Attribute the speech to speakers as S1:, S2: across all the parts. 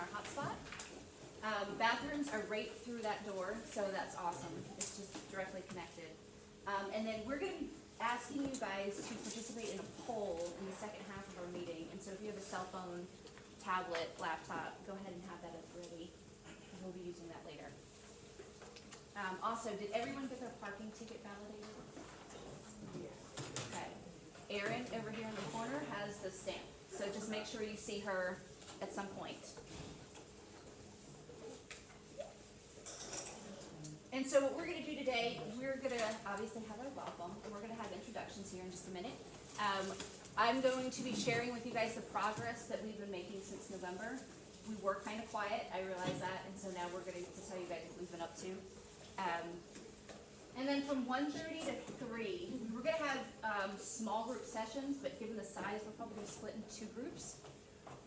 S1: our hotspot. Bathrooms are right through that door, so that's awesome. It's just directly connected. And then we're going to be asking you guys to participate in a poll in the second half of our meeting. And so if you have a cell phone, tablet, laptop, go ahead and have that up ready, because we'll be using that later. Also, did everyone get their parking ticket validated? Okay. Erin, over here in the corner, has the stamp. So just make sure you see her at some point. And so what we're going to do today, we're going to obviously have our welcome, and we're going to have introductions here in just a minute. I'm going to be sharing with you guys the progress that we've been making since November. We were kind of quiet, I realize that, and so now we're going to tell you guys what we've been up to. And then from 1:30 to 3, we're going to have small group sessions, but given the size, we're probably going to split into 2 groups.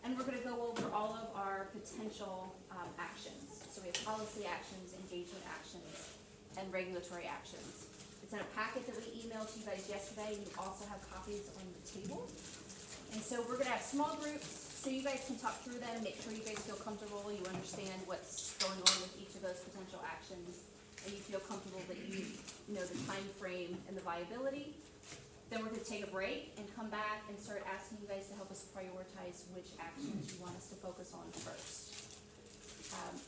S1: And we're going to go over all of our potential actions. So we have policy actions, engagement actions, and regulatory actions. It's in a packet that we emailed to you guys yesterday, and you also have copies on the table. And so we're going to have small groups so you guys can talk through them, make sure you guys feel comfortable, you understand what's going on with each of those potential actions, and you feel comfortable that you know the time frame and the viability. Then we're going to take a break and come back and start asking you guys to help us prioritize which actions you want us to focus on first.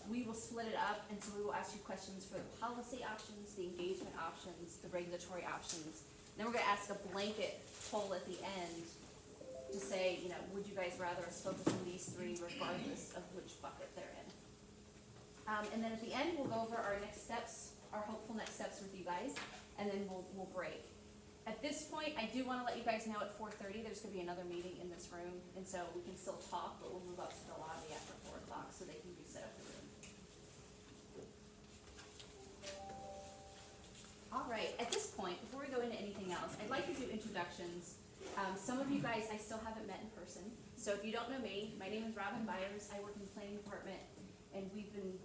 S1: We will split it up, and so we will ask you questions for the policy options, the engagement options, the regulatory options. Then we're going to ask a blanket poll at the end to say, you know, would you guys rather us focus on these 3 regardless of which bucket they're in? And then at the end, we'll go over our next steps, our hopeful next steps with you guys, and then we'll break. At this point, I do want to let you guys know at 4:30 there's going to be another meeting in this room, and so we can still talk, but we'll move up to the lobby after 4 o'clock so they can reset up the room. All right, at this point, before we go into anything else, I'd like to do introductions. Some of you guys I still haven't met in person, so if you don't know me, my name is Robin Byers. I work in the planning department, and we've been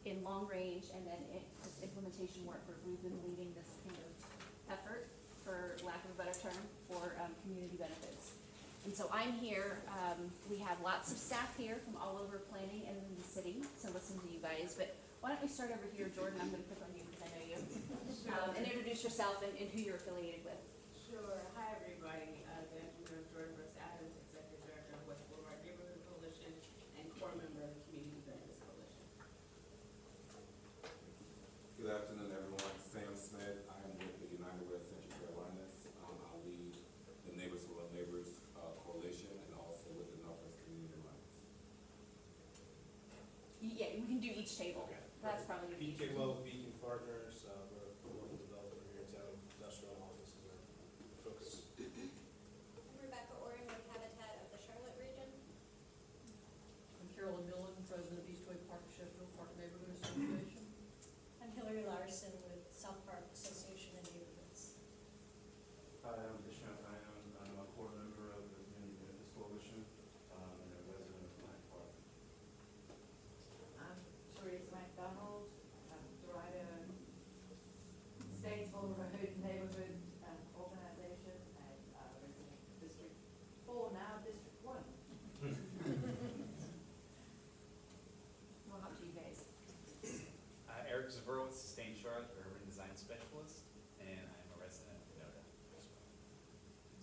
S1: in long range and then this implementation work group. We've been leading this kind of effort, for lack of a better term, for community benefits. And so I'm here, we have lots of staff here from all over planning and in the city to listen to you guys, but why don't we start over here, Jordan, I'm gonna pick on you because I know you.
S2: Sure.
S1: And introduce yourself and who you're affiliated with.
S2: Sure. Hi, everybody. Good afternoon. I'm Jordan Brooks Adams, Executive Director of West Boulevard Neighborhood Coalition and core member of the Community Benefits Coalition.
S3: Good afternoon, everyone. Sam Smith. I am with the United West Central Carolinas. I lead the Neighbors Who Love Neighbors Coalition and also with the Northwest Community Alliance.
S1: Yeah, we can do each table.
S4: Okay.
S1: That's probably gonna be easier.
S4: BKO, Beacon Partners, we're a local developer here in town, industrial offices are focused.
S5: I'm Rebecca Oren with Habitat of the Charlotte region.
S6: I'm Carolyn Millen, President of Eastway Park, Sheffield Park Neighborhood Association.
S5: I'm Hillary Larson with South Park Association and Neighborhoods.
S7: Hi, I'm Deshant Ion. I'm a core member of the Community Benefits Coalition and a resident of Bryant Park.
S8: I'm Teresa McDonald. I'm Dorada Statesville Neighborhood Organization and resident District 4, now District 1.
S1: Well, how do you guys?
S9: Eric Zavrowitz, Sustained Charlotte, Urban Design Specialist, and I'm a resident of NODA as well.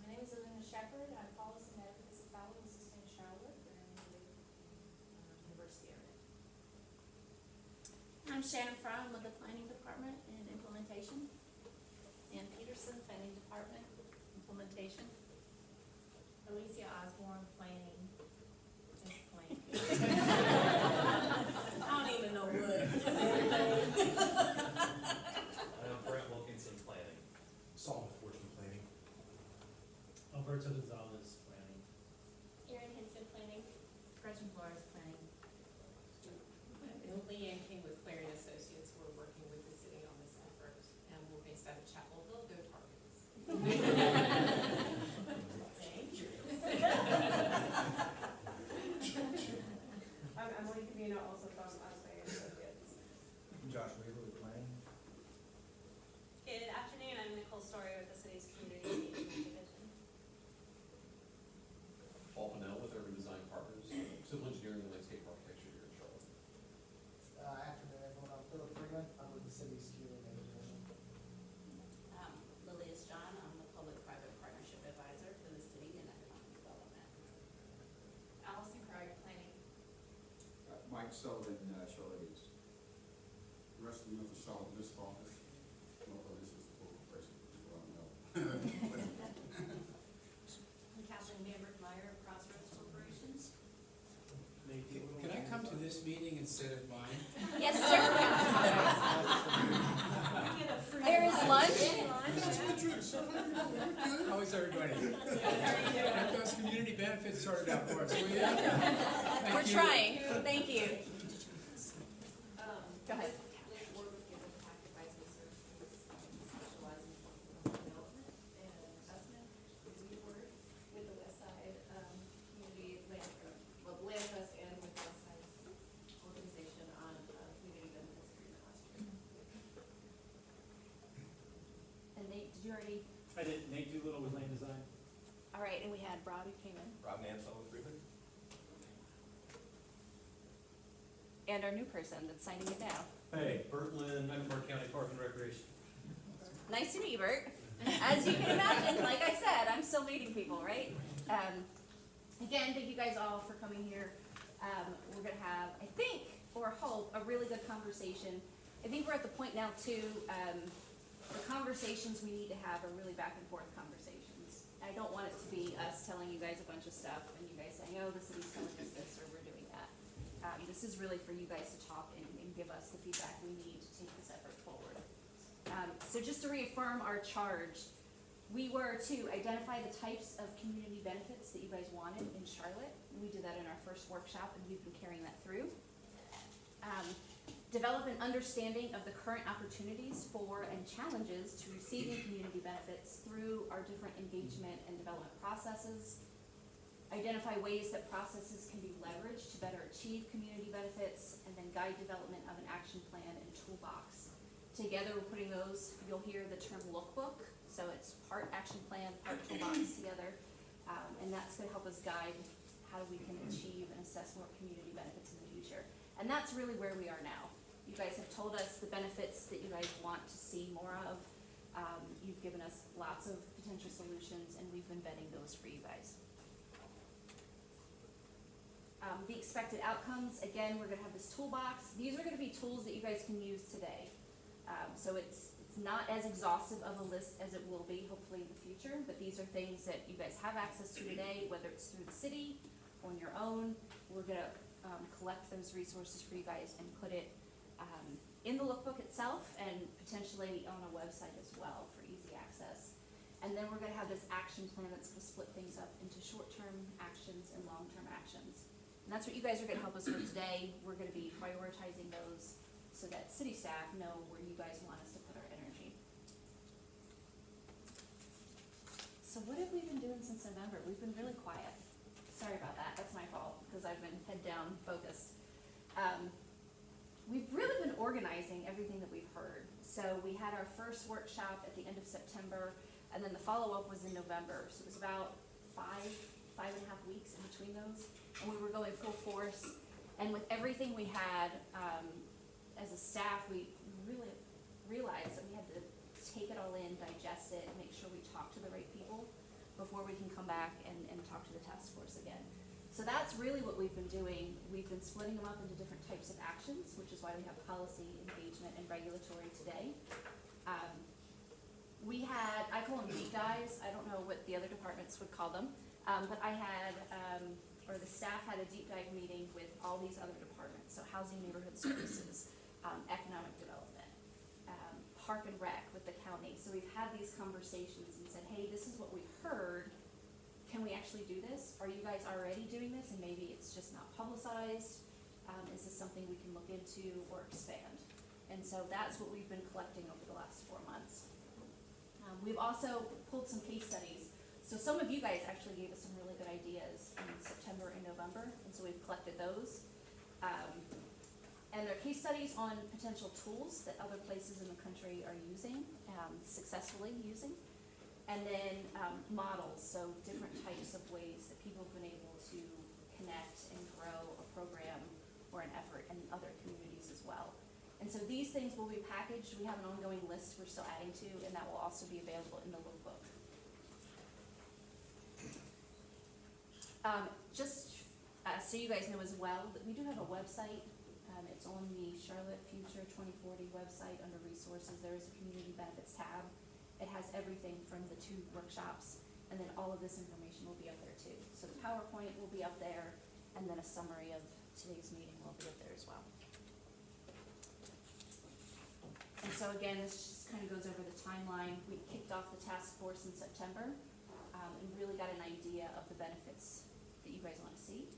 S5: My name is Elena Shepherd. I'm Policy and Advocacy Fellow in Sustained Charlotte and the University area.
S10: I'm Shannon Fromm with the Planning Department and Implementation. Ann Peterson, Planning Department, Implementation.
S5: Alicia Osborne, Planning. Just planning.
S10: I don't even know what.
S9: I'm Brent Wilkinson, Planning.
S4: Solid Fortune Planning.
S11: Alberto Gonzalez, Planning.
S5: Erin Hinson, Planning.
S8: Gretchen Flores, Planning. And Leanne King with Clary and Associates. We're working with the city on this effort, and we're based out of Chapelville. Go Targets. Thank you.
S2: I'm Monique Camino, also from Osway and Associates.
S4: Josh Weaver with Planning.
S5: Good afternoon. I'm Nicole Story with the city's Community Engagement Division.
S12: Paul Pennell with Urban Design Partners, civil engineering and landscape architecture here in Charlotte.
S13: Afternoon, everyone. I'm Philip Freeman. I'm with the city's QA division.
S10: Lily is John, I'm the public-private partnership advisor for the city and economic development.
S8: Allison Craig, planning.
S14: Mike Sullivan, Charlotte East.
S3: Rest of the for Charlotte Municipal Office. Well, this is the full person, people don't know.
S10: I'm Kathleen Bamberg-Meyer of Crossroads Corporations.
S15: Can I come to this meeting instead of mine?
S1: Yes, sir. There is lunch.
S15: How is everybody? Get those community benefits sorted out for us, will you? Thank
S1: We're
S15: you.
S1: trying. Thank you. Go ahead.
S8: Liz Ward with Given Tax Advisory Services, specializing in economic development and investment. We work with the West Side, Community Land, Land Trust and with West Side Organization on, community benefits agreement last year.
S1: And Nate, did you already?
S11: I did, Nate Doolittle with Land Design.
S1: All right, and we had Rob who came in.
S12: Rob Mansell with Freeman.
S1: And our new person that's signing it now.
S11: Hey, Bert Lynn, Mecklenburg County Park and Recreation.
S1: Nice to meet you, Bert. As you can imagine, like I said, I'm still meeting people, right? Again, thank you guys all for coming here. We're gonna have, I think, or hope, a really good conversation. I think we're at the point now too, the conversations we need to have are really back and forth conversations. I don't want it to be us telling you guys a bunch of stuff and you guys saying, oh, the city's telling us this or we're doing that. This is really for you guys to talk and give us the feedback we need to take this effort forward. So just to reaffirm our charge, we were to identify the types of community benefits that you guys wanted in Charlotte. We did that in our first workshop and we've been carrying that through. Develop an understanding of the current opportunities for and challenges to receiving community benefits through our different engagement and development processes. Identify ways that processes can be leveraged to better achieve community benefits, and then guide development of an action plan and toolbox. Together, we're putting those, you'll hear the term lookbook, so it's part action plan, part toolbox together, and that's gonna help us guide how we can achieve and assess more community benefits in the future. And that's really where we are now. You guys have told us the benefits that you guys want to see more of. You've given us lots of potential solutions, and we've been vetting those for you guys. The expected outcomes, again, we're gonna have this toolbox. These are gonna be tools that you guys can use today. So it's not as exhaustive of a list as it will be hopefully in the future, but these are things that you guys have access to today, whether it's through the city, on your own. We're gonna collect those resources for you guys and put it in the lookbook itself and potentially on a website as well for easy access. And then we're gonna have this action plan that's gonna split things up into short-term actions and long-term actions. And that's what you guys are gonna help us with today. We're gonna be prioritizing those so that city staff know where you guys want us to put our energy. So what have we been doing since November? We've been really quiet. Sorry about that, that's my fault, because I've been head down focused. We've really been organizing everything that we've heard. So we had our first workshop at the end of September, and then the follow-up was in November. So it was about five and a half weeks in between those, and we were going full force. And with everything we had, as a staff, we really realized that we had to take it all in, digest it, and make sure we talk to the right people before we can come back and talk to the task force again. So that's really what we've been doing. We've been splitting them up into different types of actions, which is why we have policy, engagement, and regulatory today. We had, I call them deep dives. I don't know what the other departments would call them, but I had, or the staff had a deep dive meeting with all these other departments. So housing, neighborhood services, economic development, park and rec with the county. So we've had these conversations and said, hey, this is what we've heard. Can we actually do this? Are you guys already doing this and maybe it's just not publicized? Is this something we can look into or expand? And so that's what we've been collecting over the last 4 months. We've also pulled some case studies. So some of you guys actually gave us some really good ideas in September and November, and so we've collected those. And they're case studies on potential tools that other places in the country are using, successfully using. And then models, so different types of ways that people have been able to connect and grow so these things will be packaged, we have an ongoing list we're still adding to, and that will also be available in the little book. So you guys know as well, that we do have a website. It's on the Charlotte Future 2040 website under resources. There is a community benefits tab. It has everything from the 2 workshops, and then all of this information will be up there too. So the PowerPoint will be up there, and then a summary of today's meeting will be up there as well. And so again, this just kind of goes over the timeline. We kicked off the task force in September, and really got an idea of the benefits that you guys want to see.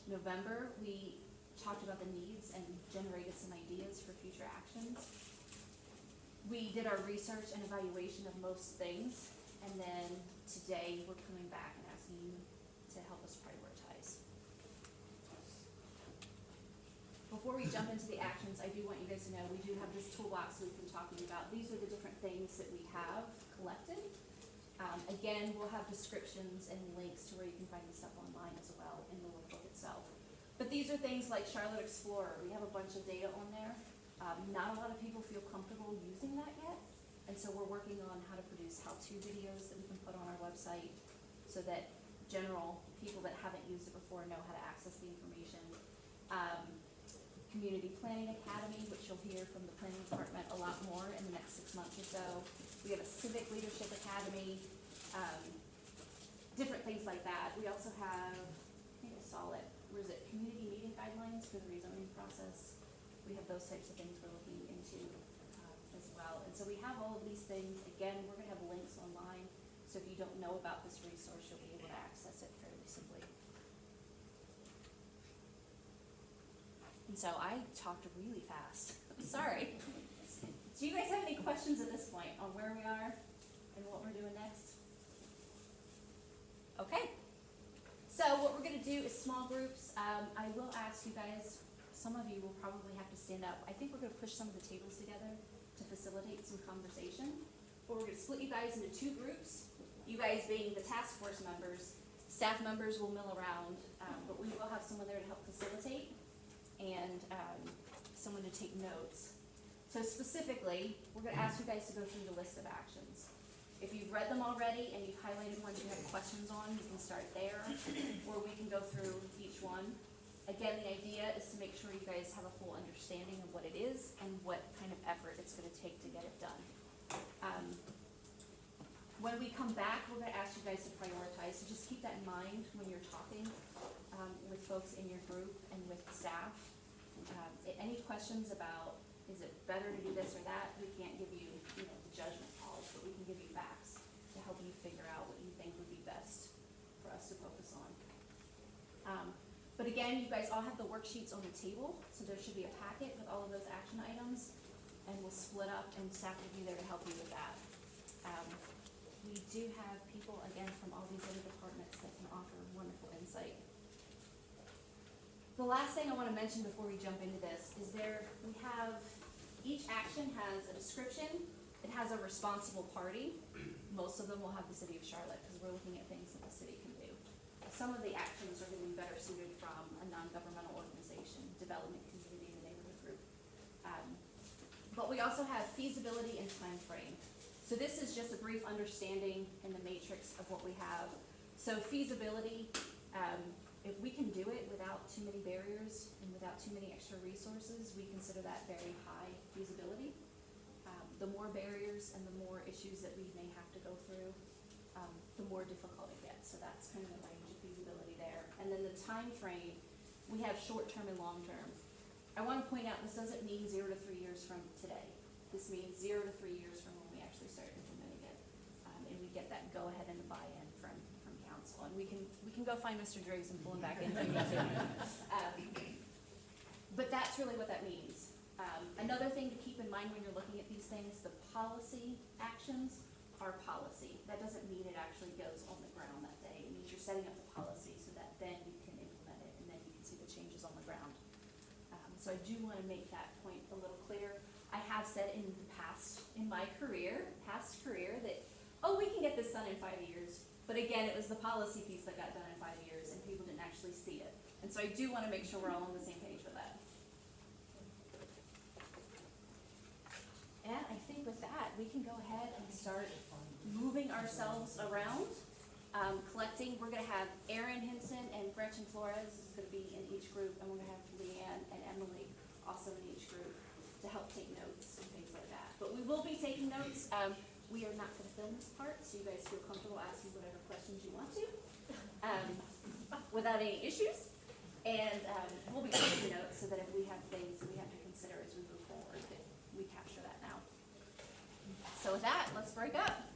S1: November, we talked about the needs and generated some ideas for future actions. We did our research and evaluation of most things, and then today we're coming back and asking you to help us prioritize. Before we jump into the actions, I do want you guys to know we do have this toolbox we've been talking about. These are the different things that we have collected. Again, we'll have descriptions and links to where you can find this stuff online as well in the workbook itself. But these are things like Charlotte Explorer. We have a bunch of data on there. Not a lot of people feel comfortable using that yet. And so we're working on how to produce how-to videos that we can put on our website so that general people that haven't used it before know how to access the information. Community Planning Academy, which you'll hear from the planning department a lot more in the next 6 months or so. We have a Civic Leadership Academy, different things like that. We also have, I think I saw it, where is it, community meeting guidelines for the rezoning process. We have those types of things we're looking into as well. And so we have all of these things. Again, we're gonna have links online, so if you don't know about this resource, you'll be able to access it fairly simply. And so I talked really fast. I'm sorry. Do you guys have any questions at this point on where we are and what we're doing next? Okay. So what we're gonna do is small groups. I will ask you guys, some of you will probably have to stand up. I think we're gonna push some of the tables together to facilitate some conversation. But we're gonna split you guys into 2 groups. You guys being the task force members, staff members will mill around, but we will have someone there to help facilitate and someone to take notes. So specifically, we're gonna ask you guys to go through the list of actions. If you've read them already and you've highlighted ones you have questions on, you can start there, or we can go through each one. Again, the idea is to make sure you guys have a full understanding of what it is and what kind of effort it's gonna take to get it done. When we come back, we're gonna ask you guys to prioritize, so just keep that in mind when you're talking with folks in your group and with the staff. Any questions about, is it better to do this or that? We can't give you, the judgment calls, but we can give you facts to help you figure out what you think would be best for us to focus on. But again, you guys all have the worksheets on the table, so there should be a packet with all of those action items, and we'll split up, and staff will be there to help you with that. We do have people, again, from all these other departments that can offer wonderful insight. The last thing I want to mention before we jump into this is each action has a description, it has a responsible party. Most of them will have the city of Charlotte, because we're looking at things that the city can do. Some of the actions are going to be better suited from a non-governmental organization, development community, and neighborhood group. But we also have feasibility and time frame. So this is just a brief understanding in the matrix of what we have. So feasibility, if we can do it without too many barriers and without too many extra resources, we consider that very high feasibility. The more barriers and the more issues that we may have to go through, the more difficult it gets. So that's kind of the range of feasibility there. And then the time frame, we have short-term and long-term. I want to point out this doesn't mean 0 to 3 years from today. This means 0 to 3 years from when we actually start implementing it. And we get that go-ahead and the buy-in from council. And we can go find Mr. Driggs and pull him back in if we need to. But that's really what that means. Another thing to keep in mind when you're looking at these things, the policy actions are policy. That doesn't mean it actually goes on the ground that day. It means you're setting up the policy so that then you can implement it and then you can see the changes on the ground. So I do want to make that point a little clear. I have said in the past, in my past career, that, we can get this done in 5 years. But again, it was the policy piece that got done in 5 years and people didn't actually see it. And so I do want to make sure we're all on the same page with that. we can go ahead and start moving ourselves around. Collecting, we're gonna have Erin Henson and Gretchen Flores is gonna be in each group, and we're gonna have Leanne and Emily also in each group to help take notes and things like that. But we will be taking notes. We are not gonna film this part, so you guys feel comfortable asking whatever questions you want to, without any issues. And, we'll be taking notes so that if we have things that we have to consider as we move forward, that we capture that now. So with that, let's break up.